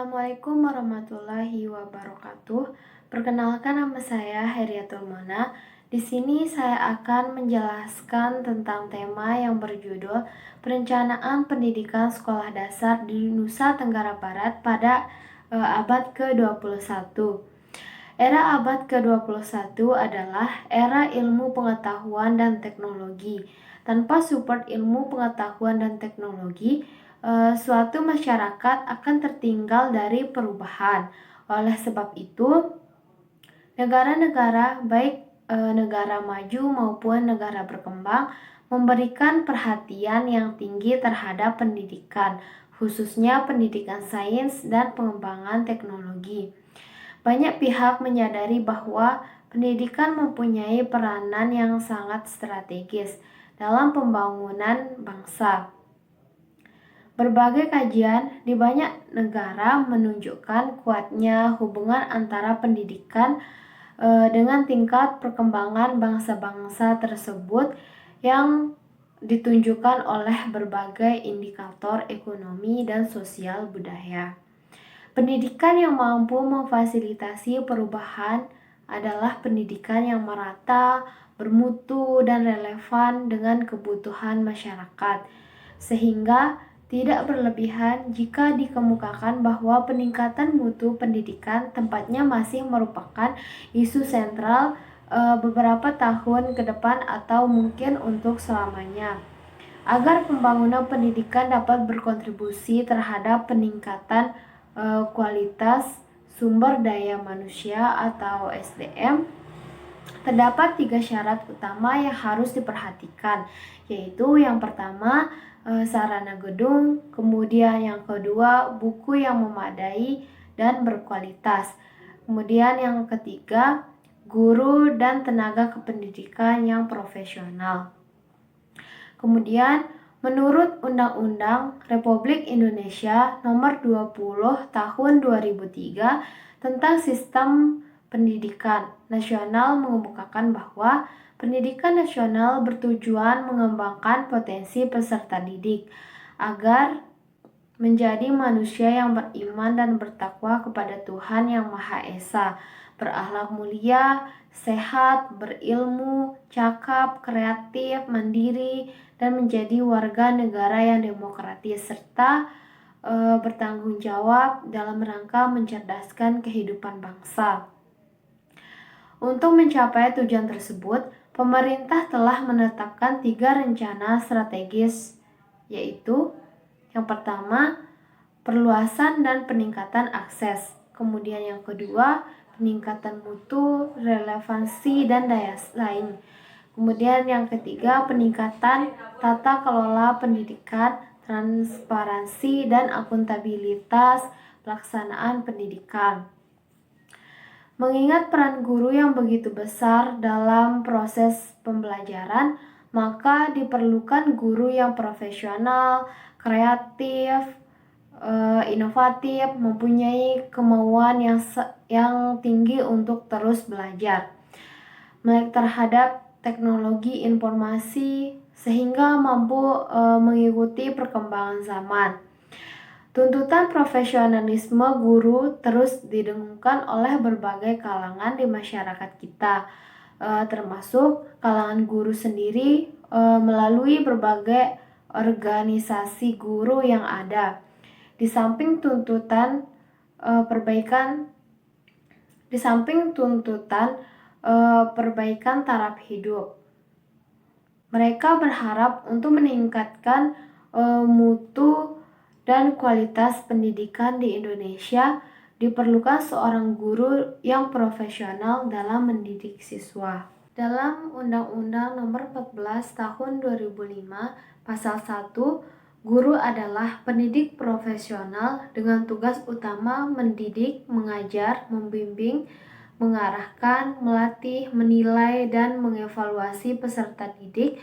Assalamualaikum warahmatullahi wabarakatuh. Perkenalkan, nama saya Heriatul Mona. Di sini saya akan menjelaskan tentang tema yang berjudul Perencanaan Pendidikan Sekolah Dasar di Nusa Tenggara Barat pada abad ke-21. Era abad ke-21 adalah era ilmu pengetahuan dan teknologi. Tanpa support ilmu pengetahuan dan teknologi, suatu masyarakat akan tertinggal dari perubahan. Oleh sebab itu, negara-negara, baik negara maju maupun negara berkembang, memberikan perhatian yang tinggi terhadap pendidikan, khususnya pendidikan sains dan pengembangan teknologi. Banyak pihak menyadari bahwa pendidikan mempunyai peranan yang sangat strategis dalam pembangunan bangsa. Berbagai kajian di banyak negara menunjukkan kuatnya hubungan antara pendidikan dengan tingkat perkembangan bangsa-bangsa tersebut yang ditunjukkan oleh berbagai indikator ekonomi dan sosial budaya. Pendidikan yang mampu memfasilitasi perubahan adalah pendidikan yang merata, bermutu, dan relevan dengan kebutuhan masyarakat, sehingga tidak berlebihan jika dikemukakan bahwa peningkatan mutu pendidikan tempatnya masih merupakan isu sentral beberapa tahun ke depan atau mungkin untuk selamanya. Agar pembangunan pendidikan dapat berkontribusi terhadap peningkatan kualitas sumber daya manusia atau SDM, terdapat 3 syarat utama yang harus diperhatikan, yaitu yang pertama sarana gedung, kemudian yang kedua buku yang memadai dan berkualitas, kemudian yang ketiga guru dan tenaga kependidikan yang profesional. Kemudian, menurut Undang-Undang Republik Indonesia Nomor 20 Tahun 2003 tentang Sistem Pendidikan Nasional mengemukakan bahwa pendidikan nasional bertujuan mengembangkan potensi peserta didik agar menjadi manusia yang beriman dan bertakwa kepada Tuhan Yang Maha Esa, berakhlak mulia, sehat, berilmu, cakap, kreatif, mandiri, dan menjadi warga negara yang demokratis serta bertanggung jawab dalam rangka mencerdaskan kehidupan bangsa. Untuk mencapai tujuan tersebut, pemerintah telah menetapkan 3 rencana strategis, yaitu yang pertama, perluasan dan peningkatan akses. Kemudian yang kedua, peningkatan mutu, relevansi, dan daya saing. Kemudian yang ketiga, peningkatan tata kelola pendidikan, transparansi, dan akuntabilitas pelaksanaan pendidikan. Mengingat peran guru yang begitu besar dalam proses pembelajaran, maka diperlukan guru yang profesional, kreatif, inovatif, mempunyai kemauan yang tinggi untuk terus belajar, melek terhadap teknologi informasi sehingga mampu mengikuti perkembangan zaman. Tuntutan profesionalisme guru terus didengungkan oleh berbagai kalangan di masyarakat kita, termasuk kalangan guru sendiri melalui berbagai organisasi guru yang ada. Di samping tuntutan perbaikan taraf hidup, mereka berharap untuk meningkatkan mutu dan kualitas pendidikan di Indonesia. Diperlukan seorang guru yang profesional dalam mendidik siswa. Dalam Undang-Undang Nomor 14 Tahun 2005, Pasal 1, guru adalah pendidik profesional dengan tugas utama mendidik, mengajar, membimbing, mengarahkan, melatih, menilai, dan mengevaluasi peserta didik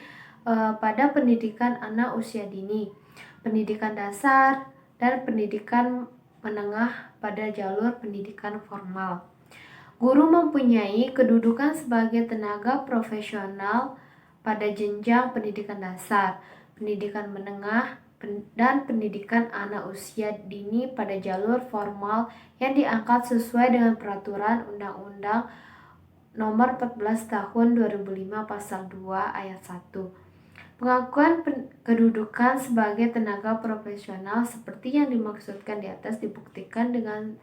pada pendidikan anak usia dini, pendidikan dasar, dan pendidikan menengah pada jalur pendidikan formal. Guru mempunyai kedudukan sebagai tenaga profesional pada jenjang pendidikan dasar, pendidikan menengah, dan pendidikan anak usia dini pada jalur formal yang diangkat sesuai dengan peraturan Undang-Undang Nomor 14 Tahun 2005 Pasal 2 Ayat 1. Pengakuan kedudukan sebagai tenaga profesional seperti yang dimaksudkan di atas dibuktikan dengan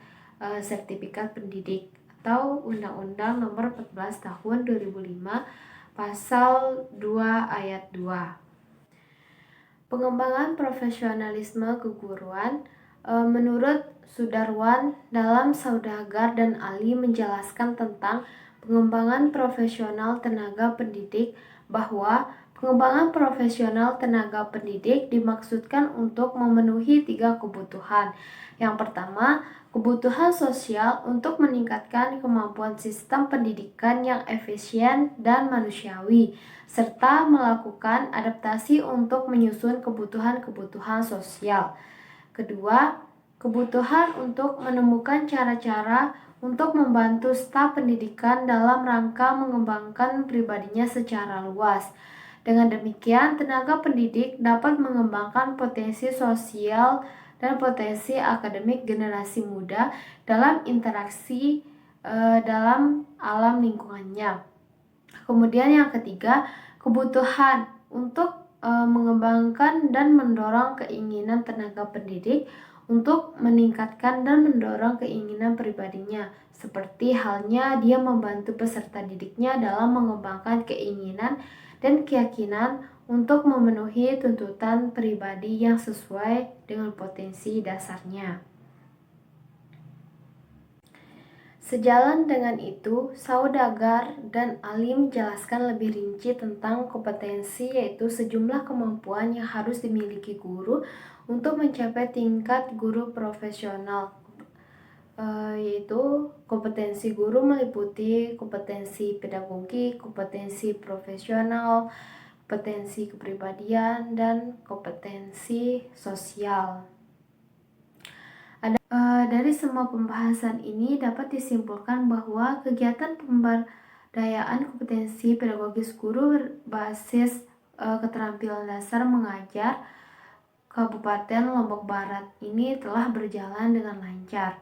sertifikat pendidik atau Undang-Undang Nomor 14 Tahun 2005 Pasal 2 Ayat 2. Pengembangan profesionalisme keguruan menurut Sudarwan dalam Saudagar dan Ali menjelaskan tentang pengembangan profesional tenaga pendidik bahwa pengembangan profesional tenaga pendidik dimaksudkan untuk memenuhi 3 kebutuhan. Yang pertama, kebutuhan sosial untuk meningkatkan kemampuan sistem pendidikan yang efisien dan manusiawi, serta melakukan adaptasi untuk menyusun kebutuhan-kebutuhan sosial. Kedua, kebutuhan untuk menemukan cara-cara untuk membantu staf pendidikan dalam rangka mengembangkan pribadinya secara luas. Dengan demikian, tenaga pendidik dapat mengembangkan potensi sosial dan potensi akademik generasi muda dalam interaksi dalam alam lingkungannya. Kemudian yang ketiga, kebutuhan untuk mengembangkan dan mendorong keinginan tenaga pendidik untuk meningkatkan dan mendorong keinginan pribadinya, seperti halnya dia membantu peserta didiknya dalam mengembangkan keinginan dan keyakinan untuk memenuhi tuntutan pribadi yang sesuai dengan potensi dasarnya. Sejalan dengan itu, Saudagar dan Ali menjelaskan lebih rinci tentang kompetensi, yaitu sejumlah kemampuan yang harus dimiliki guru untuk mencapai tingkat guru profesional, yaitu kompetensi guru meliputi kompetensi pedagogi, kompetensi profesional, kompetensi kepribadian, dan kompetensi sosial. Dari semua pembahasan ini dapat disimpulkan bahwa kegiatan pemberdayaan kompetensi pedagogis guru berbasis keterampilan dasar mengajar Kabupaten Lombok Barat ini telah berjalan dengan lancar.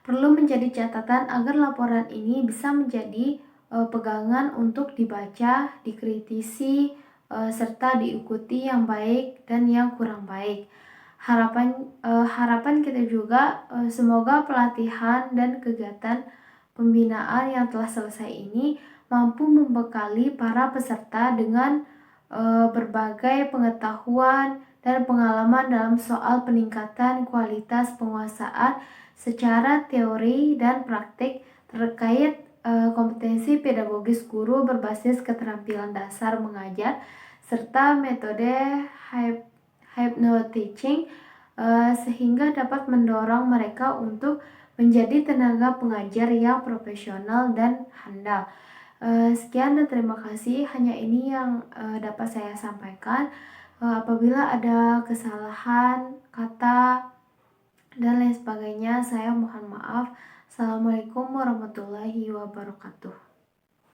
Perlu menjadi catatan agar laporan ini bisa menjadi pegangan untuk dibaca, dikritisi, serta diikuti yang baik dan yang kurang baik. Harapan kita juga semoga pelatihan dan kegiatan pembinaan yang telah selesai ini mampu membekali para peserta dengan berbagai pengetahuan dan pengalaman dalam soal peningkatan kualitas penguasaan secara teori dan praktik terkait kompetensi pedagogis guru berbasis keterampilan dasar mengajar serta metode hypnoteaching sehingga dapat mendorong mereka untuk menjadi tenaga pengajar yang profesional dan handal. Sekian dan terima kasih. Hanya ini yang dapat saya sampaikan. Apabila ada kesalahan kata dan lain sebagainya, saya mohon maaf. Assalamualaikum warahmatullahi wabarakatuh.